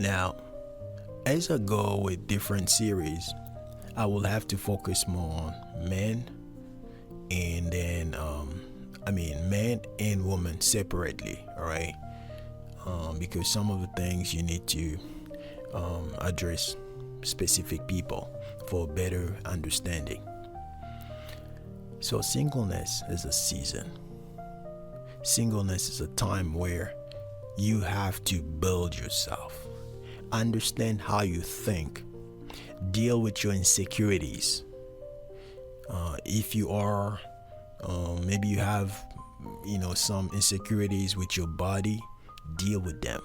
Now, as I go with different series, I will have to focus more on men and then men and women separately, all right? Because some of the things you need to address specific people for better understanding. So singleness is a season. Singleness is a time where you have to build yourself, understand how you think, deal with your insecurities. If you are, maybe you have, some insecurities with your body, deal with them.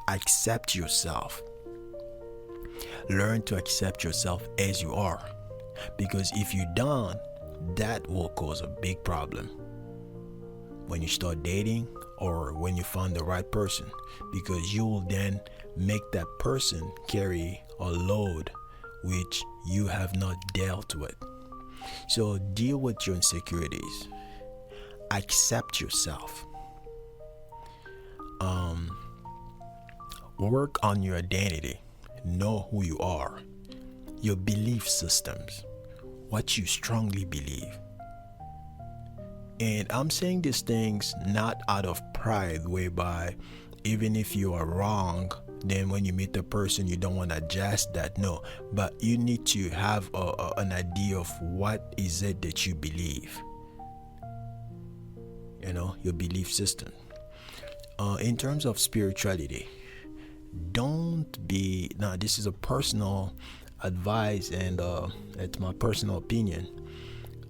Accept yourself. Learn to accept yourself as you are. Because if you don't, that will cause a big problem when you start dating or when you find the right person, because you will then make that person carry a load which you have not dealt with. So deal with your insecurities. Accept yourself. Work on your identity. Know who you are. Your belief systems. What you strongly believe. And I'm saying these things not out of pride, whereby even if you are wrong, then when you meet the person you don't want to adjust that. No, but you need to have an idea of what is it that you believe. Your belief system. In terms of spirituality, don't be, now this is a personal advice and it's my personal opinion.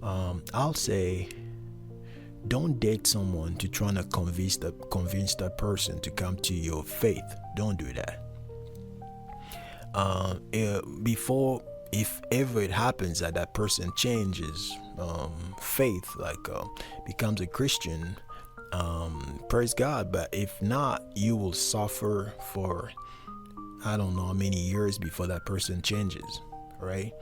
I'll say, don't date someone to try to convince that person to come to your faith. Don't do that. If ever it happens that person changes faith, like becomes a Christian, praise God. But if not, you will suffer for I don't know how many years before that person changes, right?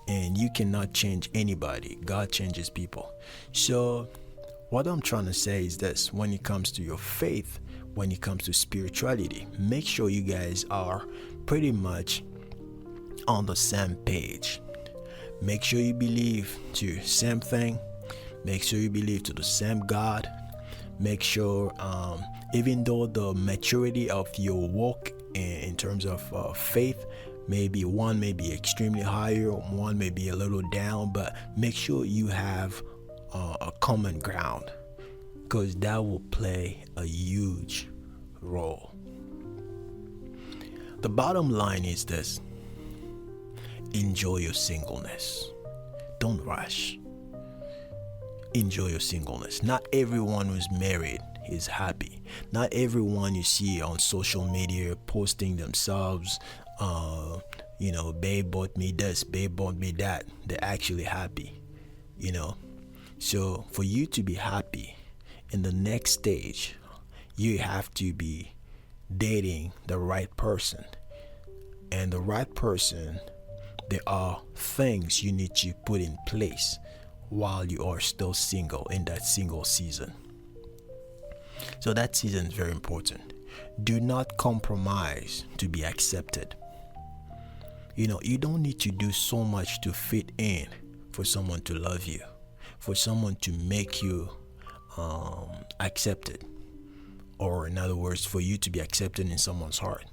And you cannot change anybody. God changes people. So what I'm trying to say is this: when it comes to your faith, when it comes to spirituality, make sure you guys are pretty much on the same page. Make sure you believe to same thing. Make sure you believe to the same God. Make sure, even though the maturity of your walk in terms of faith, maybe one may be extremely higher, one may be a little down, but make sure you have a common ground, because that will play a huge role. The bottom line is this: enjoy your singleness. Don't rush. Enjoy your singleness. Not everyone who's married is happy. Not everyone you see on social media posting themselves, babe bought me this, babe bought me that, they're actually happy. So for you to be happy in the next stage, you have to be dating the right person. And the right person, there are things you need to put in place while you are still single in that single season. So that season is very important. Do not compromise to be accepted. You don't need to do so much to fit in for someone to love you, for someone to make you accepted, or in other words, for you to be accepted in someone's heart.